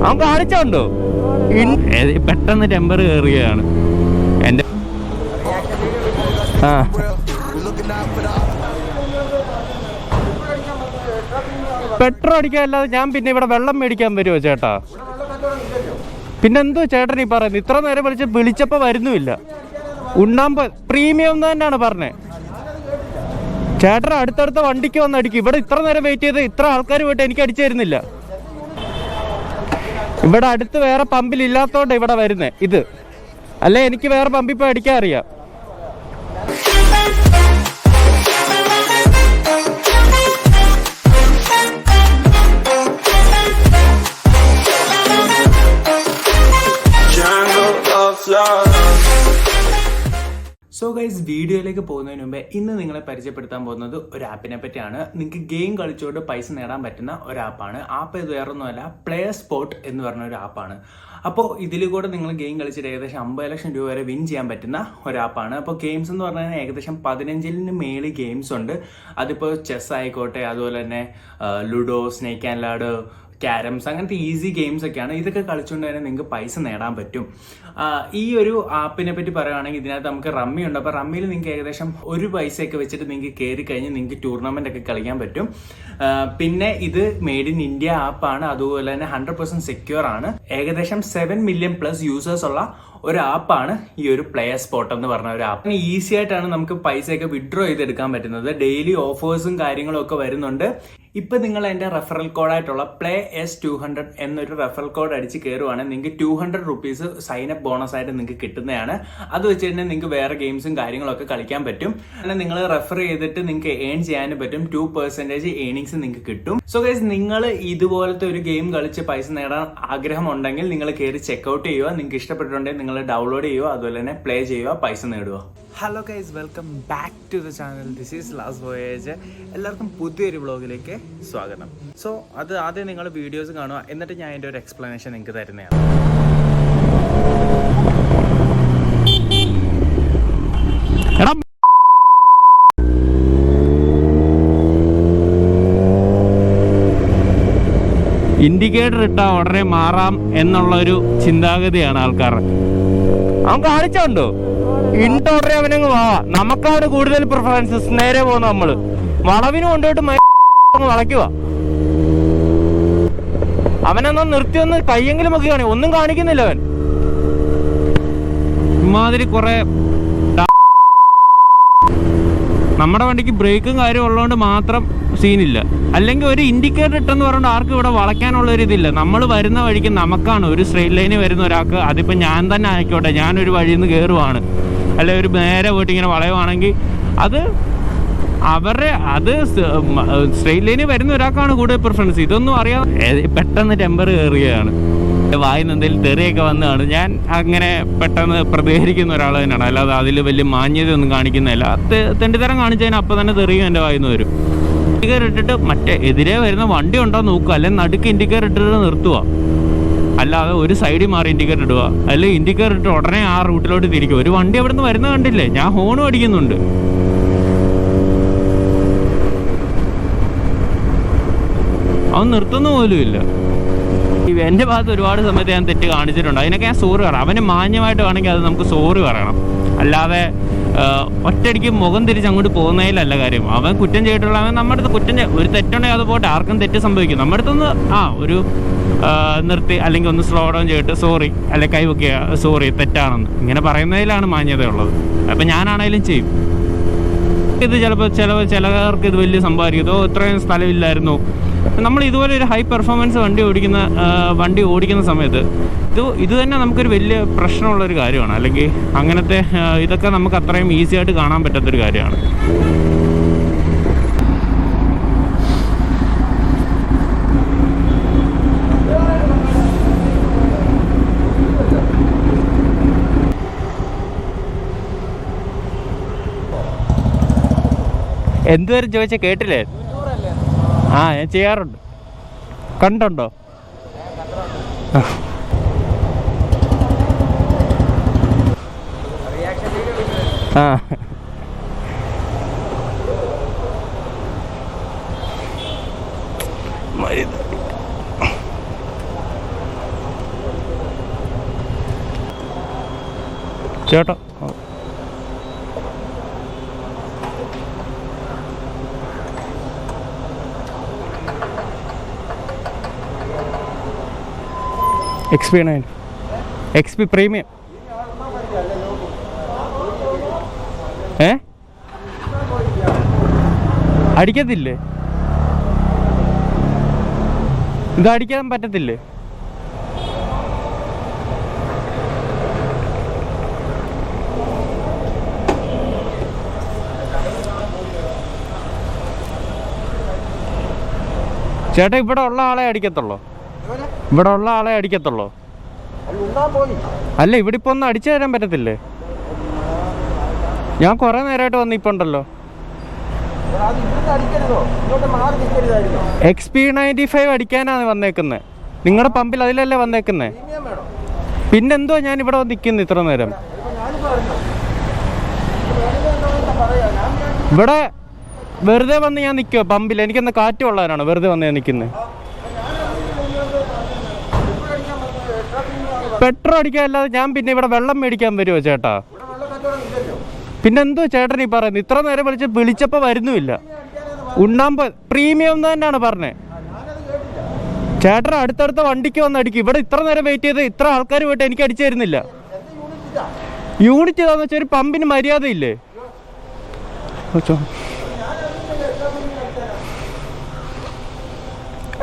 അവൻ കാണിച്ചോണ്ടോ പെട്ടെന്ന് ടെമ്പർ കയറുകയാണ് എൻ്റെ. ആ പെട്രോൾ അടിക്കാനല്ലാതെ ഞാൻ പിന്നെ ഇവിടെ വെള്ളം മേടിക്കാൻ വരുമോ ചേട്ടാ? പിന്നെന്തോ ചേട്ടൻ ഈ പറയുന്നത്? ഇത്ര നേരം വിളിച്ചപ്പോൾ വരുന്നുമില്ല. ഉണ്ണാമ്പോ പ്രീമിയം തന്നെയാണ് പറഞ്ഞത്. ചേട്ടൻ അടുത്തടുത്ത വണ്ടിക്ക് വന്ന് അടിക്കും. ഇവിടെ ഇത്ര നേരം വെയിറ്റ് ചെയ്ത് ഇത്ര ആൾക്കാർ പോയിട്ട് എനിക്ക് അടിച്ചു തരുന്നില്ല. ഇവിടെ അടുത്ത് വേറെ പമ്പിലില്ലാത്തോണ്ട് ഇവിടെ വരുന്നേ ഇത്. അല്ലെ എനിക്ക് വേറെ പമ്പിൽ പോയി അടിക്കാൻ അറിയാം. സോ ഗൈസ്, വീഡിയോയിലേക്ക് പോകുന്നതിന് മുമ്പേ ഇന്ന് നിങ്ങളെ പരിചയപ്പെടുത്താൻ പോകുന്നത് ഒരു ആപ്പിനെ പറ്റിയാണ്. നിങ്ങൾക്ക് ഗെയിം കളിച്ചുകൊണ്ട് പൈസ നേടാൻ പറ്റുന്ന ഒരു ആപ്പാണ്. ആപ്പ് ഇത് വേറൊന്നുമല്ല, പ്ലേ സ്പോട്ട് എന്ന് പറഞ്ഞ ഒരു ആപ്പാണ്. അപ്പോൾ ഇതിൽ കൂടെ നിങ്ങൾ ഗെയിം കളിച്ചിട്ട് ഏകദേശം 50 ലക്ഷം രൂപ വരെ വിൻ ചെയ്യാൻ പറ്റുന്ന ഒരു ആപ്പാണ്. അപ്പോൾ ഗെയിംസ് എന്ന് പറഞ്ഞാൽ ഏകദേശം 15 മേളിൽ ഗെയിംസ് ഉണ്ട്. അതിപ്പോൾ ചെസ് ആയിക്കോട്ടെ, അതുപോലെ തന്നെ ludo, snake and ladder, carroms, അങ്ങനത്തെ ഈസി ഗെയിംസ് ഒക്കെയാണ്. ഇതൊക്കെ കളിച്ചുകൊണ്ട് തന്നെ നിങ്ങൾക്ക് പൈസ നേടാൻ പറ്റും. ഈ ഒരു ആപ്പിനെ പറ്റി പറയുകയാണെങ്കിൽ ഇതിനകത്ത് നമുക്ക് റമ്മി ഉണ്ട്. അപ്പോൾ റമ്മിയിൽ നിങ്ങൾക്ക് ഏകദേശം 1 പൈസയൊക്കെ വെച്ചിട്ട് നിങ്ങൾക്ക് കയറി കഴിഞ്ഞ് നിങ്ങൾക്ക് ടൂർണമെൻ്റ് ഒക്കെ കളിക്കാൻ പറ്റും. പിന്നെ ഇത് മെയ്ഡ് ഇൻ ഇന്ത്യ ആപ്പാണ്. അതുപോലെ തന്നെ 100% സെക്യൂർ ആണ്. ഏകദേശം 7 മില്യൺ പ്ലസ് യൂസേഴ്സ് ഉള്ള ഒരു ആപ്പാണ് ഈ ഒരു പ്ലേ സ്പോട്ട് എന്ന് പറഞ്ഞ ഒരു ആപ്പ്. ഈസി ആയിട്ടാണ് നമുക്ക് പൈസയൊക്കെ വിഡ്രോ ചെയ്തെടുക്കാൻ പറ്റുന്നത്. ഡെയിലി ഓഫേഴ്സും കാര്യങ്ങളും ഒക്കെ വരുന്നുണ്ട്. ഇപ്പം നിങ്ങൾ എൻ്റെ റെഫറൽ കോഡായിട്ടുള്ള PLAYS200 എന്നൊരു റെഫറൽ കോഡ് അടിച്ച് കയറുവാണെങ്കിൽ നിങ്ങൾക്ക് 200 റുപ്പീസ് സൈനപ്പ് ബോണസ് ആയിട്ട് നിങ്ങൾക്ക് കിട്ടുന്നതാണ്. അത് വെച്ച് തന്നെ നിങ്ങൾക്ക് വേറെ ഗെയിംസും കാര്യങ്ങളൊക്കെ കളിക്കാൻ പറ്റും. അങ്ങനെ നിങ്ങൾ റെഫർ ചെയ്തിട്ട് നിങ്ങൾക്ക് ഏൺ ചെയ്യാനും പറ്റും. 2% ഏണിങ്സ് നിങ്ങൾക്ക് കിട്ടും. സോ ഗൈസ്, നിങ്ങൾ ഇതുപോലത്തെ ഒരു ഗെയിം കളിച്ച് പൈസ നേടാൻ ആഗ്രഹമുണ്ടെങ്കിൽ നിങ്ങൾ കയറി ചെക്കൗട്ട് ചെയ്യുക. നിങ്ങൾക്ക് ഇഷ്ടപ്പെട്ടിട്ടുണ്ടെങ്കിൽ നിങ്ങൾ ഡൗൺലോഡ് ചെയ്യുക, അതുപോലെ തന്നെ പ്ലേ ചെയ്യുക, പൈസ നേടുക. Hello guys, welcome back to the channel. This is last voyage. എല്ലാവർക്കും പുതിയൊരു വ്ളോഗിലേക്ക് സ്വാഗതം. സോ അത് ആദ്യം നിങ്ങൾ വീഡിയോസ് കാണുക, എന്നിട്ട് ഞാൻ അതിൻ്റെ ഒരു എക്സ്പ്ലനേഷൻ നിങ്ങൾക്ക് തരുന്നതാണ്. ഇൻഡിക്കേറ്റർ ഇട്ടാൽ ഉടനെ മാറാം എന്നുള്ളൊരു ചിന്താഗതിയാണ് ആൾക്കാർ. അവൻ കാണിച്ചോണ്ടോ ഇൻടോർഡറെ അവനങ്ങ് നമുക്കാണ് കൂടുതൽ പ്രിഫറൻസസ്. നേരെ പോകുന്ന നമ്മള് വളവിന് കൊണ്ടുപോയിട്ട് വളയ്ക്കുക. അവനെന്നാ നിർത്തി ഒന്ന് കയ്യെങ്കിലും ഒക്കെ കാണി, ഒന്നും കാണിക്കുന്നില്ല അവൻ. ഇമാതിരി കുറെ നമ്മുടെ വണ്ടിക്ക് ബ്രേക്കും കാര്യം ഉള്ളതുകൊണ്ട് മാത്രം സീനില്ല. അല്ലെങ്കിൽ ഒരു ഇൻഡിക്കേറ്റർ ഇട്ടെന്ന് പറഞ്ഞുകൊണ്ട് ആർക്കും ഇവിടെ വളയ്ക്കാനുള്ള ഒരു ഇതില്ല. നമ്മൾ വരുന്ന വഴിക്ക് നമുക്കാണ് ഒരു സ്ട്രെയിറ്റ് ലൈനിൽ വരുന്ന ഒരാൾക്ക്, അതിപ്പോൾ ഞാൻ തന്നെ ആയിക്കോട്ടെ, ഞാനൊരു വഴിയിൽ നിന്ന് കയറുവാണ്, അല്ലെ ഒരു നേരെ പോയിട്ട് ഇങ്ങനെ വളയുവാണെങ്കിൽ അത് അവരുടെ സ്ട്രെയിറ്റ് ലൈനിൽ വരുന്ന ഒരാൾക്കാണ് കൂടുതൽ പ്രിഫറൻസ്. ഇതൊന്നും അറിയാതെ പെട്ടെന്ന് ടെമ്പർ കയറുകയാണ്. വായിന്ന് എന്തെങ്കിലും തെറിയൊക്കെ വന്നതാണ്. ഞാൻ അങ്ങനെ പെട്ടെന്ന് പ്രതികരിക്കുന്ന ഒരാൾ തന്നെയാണ്, അല്ലാതെ അതിൽ വലിയ മാന്യതയൊന്നും കാണിക്കുന്നില്ല. തെണ്ടിത്തരം കാണിച്ചതിന് അപ്പം തന്നെ തെറിയും എൻ്റെ വായിന്ന് വരും. ഇൻഡിക്കേറ്റർ ഇട്ടിട്ട് മറ്റേ എതിരെ വരുന്ന വണ്ടി ഉണ്ടോ നോക്കുക, അല്ലെങ്കിൽ നടുക്ക് ഇൻഡിക്കേറ്റർ ഇട്ടിട്ട് നിർത്തുക. അല്ലാതെ ഒരു സൈഡിൽ മാറി ഇൻഡിക്കേറ്റർ ഇടുക, അല്ലെങ്കിൽ ഇൻഡിക്കേറ്റർ ഇട്ട് ഉടനെ ആ റൂട്ടിലോട്ട് തിരിക്കുക. ഒരു വണ്ടി അവിടെ നിന്ന് വരുന്നത് കണ്ടില്ലേ? ഞാൻ ഹോണും അടിക്കുന്നുണ്ട്. അവൻ നിർത്തുന്ന പോലും ഇല്ല. എൻ്റെ ഭാഗത്ത് ഒരുപാട് സമയത്ത് ഞാൻ തെറ്റ് കാണിച്ചിട്ടുണ്ട്. അതിനൊക്കെ ഞാൻ സോറി പറയണം. അവന് മാന്യമായിട്ട് വേണമെങ്കിൽ അത് നമുക്ക് സോറി പറയണം. അല്ലാതെ ഒറ്റയടിക്ക് മുഖം തിരിച്ച് അങ്ങോട്ട് പോകുന്നതിലല്ല കാര്യം. അവൻ കുറ്റം ചെയ്തിട്ടുള്ള അവൻ നമ്മുടെ അടുത്ത് കുറ്റം ഒരു തെറ്റുണ്ടെങ്കിൽ അത് പോട്ടെ, ആർക്കും തെറ്റ് സംഭവിക്കും. നമ്മുടെ അടുത്തൊന്ന് ഒരു നിർത്തി, അല്ലെങ്കിൽ ഒന്ന് സ്ലോ ഡൗൺ ചെയ്തിട്ട് സോറി, അല്ലെങ്കിൽ കൈവയ്ക്കുക, സോറി തെറ്റാണെന്ന് ഇങ്ങനെ പറയുന്നതിലാണ് മാന്യതയുള്ളത്. അപ്പം ഞാനാണേലും ചെയ്യും. ഇത് ചിലപ്പോൾ ചിലർക്ക് ഇത് വലിയ സംഭവമായിരിക്കും. ഇത്രയും സ്ഥലമില്ലായിരുന്നു. നമ്മൾ ഇതുപോലെ ഒരു ഹൈ പെർഫോമൻസ് വണ്ടി ഓടിക്കുന്ന സമയത്ത് ഇത് തന്നെ നമുക്കൊരു വലിയ പ്രശ്നമുള്ളൊരു കാര്യമാണ്. അല്ലെങ്കിൽ അങ്ങനത്തെ ഇതൊക്കെ നമുക്ക് അത്രയും ഈസി ആയിട്ട് കാണാൻ പറ്റാത്തൊരു കാര്യമാണ്. എന്തുവരെ ചോദിച്ചാൽ കേട്ടില്ലേ? ഞാൻ ചെയ്യാറുണ്ട്. കണ്ടുണ്ടോ? ചേട്ടാ XP9 XP പ്രീമിയം അടിക്കത്തില്ലേ? ഇത് അടിക്കാൻ പറ്റത്തില്ലേ? ചേട്ടാ ഇവിടെ ഉള്ള ആളെ അടിക്കത്തുള്ളോ? ഇവിടെ ഉള്ള ആളെ അടിക്കത്തുള്ളോ? അല്ല ഇവിടെ ഇപ്പൊ ഒന്നും അടിച്ചു തരാൻ പറ്റത്തില്ലേ? ഞാൻ കുറെ നേരമായിട്ട് വന്നിപ്പോണ്ടല്ലോ. XP95 അടിക്കാനാണ് വന്നേക്കുന്നത്. നിങ്ങളുടെ പമ്പിൽ അതിലല്ലേ വന്നേക്കുന്നത്? പിന്നെന്തോ ഞാൻ ഇവിടെ നിൽക്കുന്നു ഇത്ര നേരം. ഇവിടെ വെറുതെ വന്ന് ഞാൻ നിൽക്കുവോ പമ്പിൽ? എനിക്കൊന്ന് കാറ്റ് കൊള്ളാനാണ് വെറുതെ വന്ന് ഞാൻ നിൽക്കുന്നത്. പെട്രോൾ അടിക്കാൻ അല്ലാതെ ഞാൻ പിന്നെ ഇവിടെ വെള്ളം മേടിക്കാൻ വരുമോ ചേട്ടാ? പിന്നെന്തോ ചേട്ടൻ ഈ പറയുന്നത്? ഇത്ര നേരം വിളിച്ചപ്പോൾ വരുന്നുമില്ല. ഉണ്ണാമ്പോ പ്രീമിയം തന്നെയാണ് പറഞ്ഞത്. ചേട്ടൻ അടുത്തടുത്ത വണ്ടിക്ക് വന്ന് അടിക്കും. ഇവിടെ ഇത്ര നേരം വെയിറ്റ് ചെയ്ത് ഇത്ര ആൾക്കാർ പോയിട്ട് എനിക്ക് അടിച്ചു തരുന്നില്ല. യൂണിറ്റ് ഏതാന്ന് വെച്ചാൽ ഒരു പമ്പിന് മര്യാദയില്ലേ?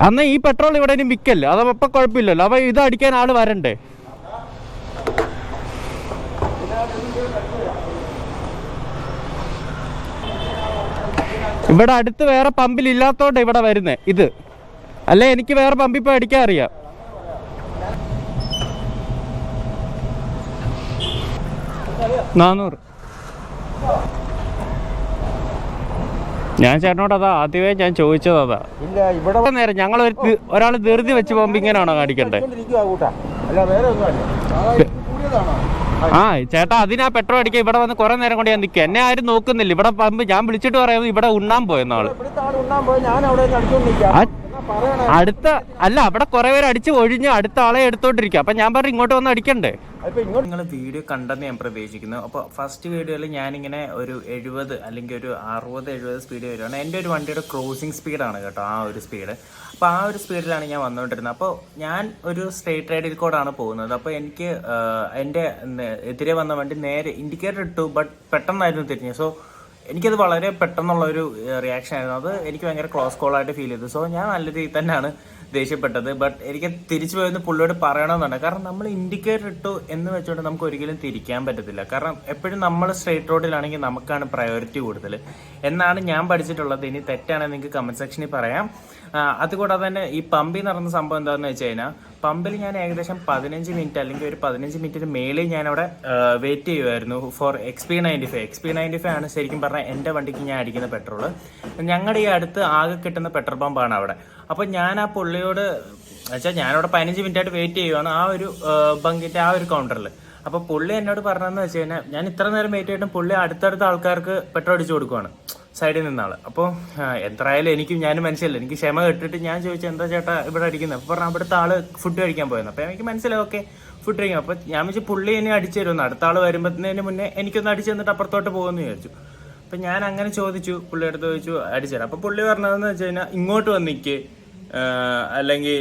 അന്ന് ഈ പെട്രോൾ ഇവിടെ ഇനി വിൽക്കല്ലേ? അതപ്പം കുഴപ്പമില്ലല്ലോ. അപ്പൊ ഇത് അടിക്കാൻ ആള് വരണ്ടേ? ഇവിടെ അടുത്ത് വേറെ പമ്പിൽ ഇല്ലാത്തോണ്ട് ഇവിടെ വരുന്നേ ഇത്. അല്ലെ എനിക്ക് വേറെ പമ്പിൽ പോയി അടിക്കാൻ അറിയാം. $400. ഞാൻ ചേട്ടനോട് അതാ ആദ്യമേ ഞാൻ ചോദിച്ചത് അതാ. ഇവിടെ നേരം ഞങ്ങൾ ഒരാൾ ധൃതി വെച്ച് പോകുമ്പോ ഇങ്ങനെയാണോ കാണിക്കണ്ടേ? ആ ചേട്ടാ അതിനാ പെട്രോൾ അടിക്കുക. ഇവിടെ വന്ന് കുറെ നേരം കൊണ്ട് ഞാൻ നിൽക്കുക. എന്നെ ആരും നോക്കുന്നില്ല. ഇവിടെ പമ്പ് ഞാൻ വിളിച്ചിട്ട് പറയുന്നത് ഇവിടെ ഉണ്ണാൻ പോയെന്നാള്. അടുത്ത അല്ല അവിടെ കുറെ പേര് അടിച്ച് ഒഴിഞ്ഞ് അടുത്ത ആളെ എടുത്തോണ്ടിരിക്കുക. അപ്പൊ ഞാൻ പറഞ്ഞു ഇങ്ങോട്ട് വന്ന് അടിക്കണ്ടേ? നിങ്ങൾ വീഡിയോ കണ്ടെന്ന് ഞാൻ പ്രതീക്ഷിക്കുന്നു. അപ്പോൾ ഫസ്റ്റ് വീഡിയോയിൽ ഞാനിങ്ങനെ ഒരു 70 അല്ലെങ്കിൽ ഒരു 60-70 സ്പീഡ് വരുവാണ്. എൻ്റെ ഒരു വണ്ടിയുടെ ക്രോസിംഗ് സ്പീഡാണ് കേട്ടോ ആ ഒരു സ്പീഡ്. അപ്പോൾ ആ ഒരു സ്പീഡിലാണ് ഞാൻ വന്നുകൊണ്ടിരുന്നത്. അപ്പോൾ ഞാൻ ഒരു സ്ട്രേറ്റ് റൈഡിൽ കൂടാണ് പോകുന്നത്. അപ്പോൾ എനിക്ക് എൻ്റെ എതിരെ വന്ന വണ്ടി നേരെ ഇൻഡിക്കേറ്റർ ഇട്ടു, ബട്ട് പെട്ടെന്നായിരുന്നു തിരിഞ്ഞത്. സോ എനിക്കത് വളരെ പെട്ടെന്നുള്ള ഒരു റിയാക്ഷൻ ആയിരുന്നു. അത് എനിക്ക് ഭയങ്കര ക്ലോസ് കോളായിട്ട് ഫീൽ ചെയ്തു. സോ ഞാൻ നല്ല രീതിയിൽ തന്നെയാണ് ദേഷ്യപ്പെട്ടത്. ബട്ട് എനിക്ക് തിരിച്ചു പോയെന്ന് പുള്ളിയോട് പറയണമെന്നുണ്ട്. കാരണം നമ്മൾ ഇൻഡിക്കേറ്റർ ഇട്ടു എന്ന് വെച്ചുകൊണ്ട് നമുക്ക് ഒരിക്കലും തിരിക്കാൻ പറ്റത്തില്ല. കാരണം എപ്പോഴും നമ്മൾ സ്ട്രേറ്റ് റോഡിലാണെങ്കിൽ നമുക്കാണ് പ്രയോറിറ്റി കൂടുതൽ എന്നാണ് ഞാൻ പഠിച്ചിട്ടുള്ളത്. ഇനി തെറ്റാണെങ്കിൽ നിങ്ങൾക്ക് കമന്റ് സെക്ഷനിൽ പറയാം. അതുകൂടാതെ തന്നെ ഈ പമ്പിൽ നടന്ന സംഭവം എന്താണെന്ന് വെച്ച് കഴിഞ്ഞാൽ പമ്പിൽ ഞാൻ ഏകദേശം 15 മിനിറ്റ് അല്ലെങ്കിൽ ഒരു 15 മിനിറ്റിന് മേളിൽ ഞാൻ അവിടെ വെയിറ്റ് ചെയ്യുമായിരുന്നു ഫോർ XP95. XP95 ആണ് ശരിക്കും പറഞ്ഞാൽ എൻ്റെ വണ്ടിക്ക് ഞാൻ അടിക്കുന്ന പെട്രോൾ. ഞങ്ങളുടെ ഈ അടുത്ത് ആകെ കിട്ടുന്ന പെട്രോൾ പമ്പാണ് അവിടെ. അപ്പോൾ ഞാൻ ആ പുള്ളിയോട് വെച്ചാൽ ഞാനവിടെ 15 മിനിറ്റ് ആയിട്ട് വെയിറ്റ് ചെയ്യുവാണ് ആ ഒരു ബങ്കിന്റെ ആ ഒരു കൗണ്ടറിൽ. അപ്പോൾ പുള്ളി എന്നോട് പറഞ്ഞതെന്ന് വെച്ച് കഴിഞ്ഞാൽ ഞാൻ ഇത്ര നേരം വെയിറ്റ് ചെയ്തിട്ടും പുള്ളി അടുത്തടുത്ത ആൾക്കാർക്ക് പെട്രോൾ അടിച്ചു കൊടുക്കുവാണ് സൈഡിൽ നിന്നാള്. അപ്പോൾ എത്രയായാലും ഞാനും മനസ്സിലല്ല. എനിക്ക് ക്ഷമ കെട്ടിട്ട് ഞാൻ ചോദിച്ചു എന്താ ചേട്ടാ ഇവിടെ അടിക്കുന്നത്? അപ്പോൾ പറഞ്ഞാൽ അവിടുത്തെ ആള് ഫുഡ് കഴിക്കാൻ പോയെന്ന്. അപ്പോൾ എനിക്ക് മനസ്സിലായി ഓക്കെ ഫുഡ് കഴിക്കാം. അപ്പോൾ ഞാൻ വെച്ച് പുള്ളി എന്നെ അടിച്ചു തരുമെന്ന്. അടുത്ത ആൾ വരുമ്പോഴത്തേന് മുന്നേ എനിക്കൊന്ന് അടിച്ചു തന്നിട്ട് അപ്പുറത്തോട്ട് പോകുമെന്ന് വിചാരിച്ചു. അപ്പം ഞാൻ അങ്ങനെ ചോദിച്ചു, പുള്ളിയുടെ ചോദിച്ചു അടിച്ചു തരാം. അപ്പോൾ പുള്ളി പറഞ്ഞതെന്ന് വെച്ച് കഴിഞ്ഞാൽ ഇങ്ങോട്ട് വന്നിക്ക് അല്ലെങ്കിൽ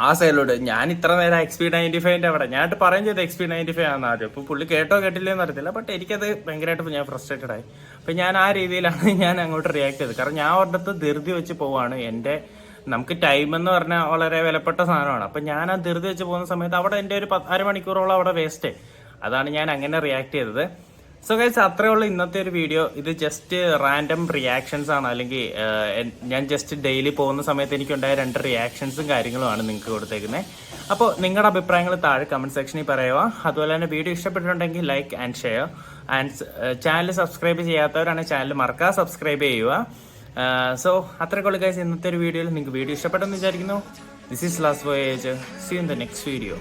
ആ സൈഡിലോട്ട്. ഞാൻ ഇത്ര നേരം XP95 അവിടെ ഞാനിട്ട് പറയുകയും ചെയ്ത് XP95 ആണെന്ന് ആദ്യം. അപ്പോൾ പുള്ളി കേട്ടോ കേട്ടില്ലെന്ന് അറിയത്തില്ല. ബട്ട് എനിക്കത് ഭയങ്കരമായിട്ട് ഞാൻ ഫ്രസ്ട്രേറ്റഡ് ആയി. അപ്പം ഞാൻ ആ രീതിയിലാണ് ഞാൻ അങ്ങോട്ട് റിയാക്ട് ചെയ്തത്. കാരണം ഞാൻ ഒരിടത്ത് ധൃതി വെച്ച് പോവാണ്. എൻ്റെ നമുക്ക് ടൈം എന്ന് പറഞ്ഞാൽ വളരെ വിലപ്പെട്ട സാധനമാണ്. അപ്പം ഞാൻ ആ ധൃതി വെച്ച് പോകുന്ന സമയത്ത് അവിടെ എൻ്റെ ഒരു അരമണിക്കൂറോളം അവിടെ വേസ്റ്റ്. അതാണ് ഞാൻ അങ്ങനെ റിയാക്ട് ചെയ്തത്. സോ ഗൈസ് അത്രേ ഉള്ളൂ ഇന്നത്തെ ഒരു വീഡിയോ. ഇത് ജസ്റ്റ് റാൻഡം റിയാക്ഷൻസ് ആണ്. അല്ലെങ്കിൽ ഞാൻ ജസ്റ്റ് ഡെയിലി പോകുന്ന സമയത്ത് എനിക്കുണ്ടായ 2 റിയാക്ഷൻസും കാര്യങ്ങളുമാണ് നിങ്ങൾക്ക് കൊടുത്തേക്കുന്നത്. അപ്പോൾ നിങ്ങളുടെ അഭിപ്രായങ്ങൾ താഴെ കമന്റ് സെക്ഷനിൽ പറയുക. അതുപോലെ തന്നെ വീഡിയോ ഇഷ്ടപ്പെട്ടിട്ടുണ്ടെങ്കിൽ like and share. And channel subscribe ചെയ്യാത്തവരാണെങ്കിൽ ചാനൽ മറക്കാതെ സബ്സ്ക്രൈബ് ചെയ്യുക. സോ അത്രയ്ക്കുള്ള ഗൈസ് ഇന്നത്തെ ഒരു വീഡിയോയിൽ നിങ്ങൾക്ക് വീഡിയോ ഇഷ്ടപ്പെട്ടെന്ന് വിചാരിക്കുന്നു. This is last voyage. See in the next video.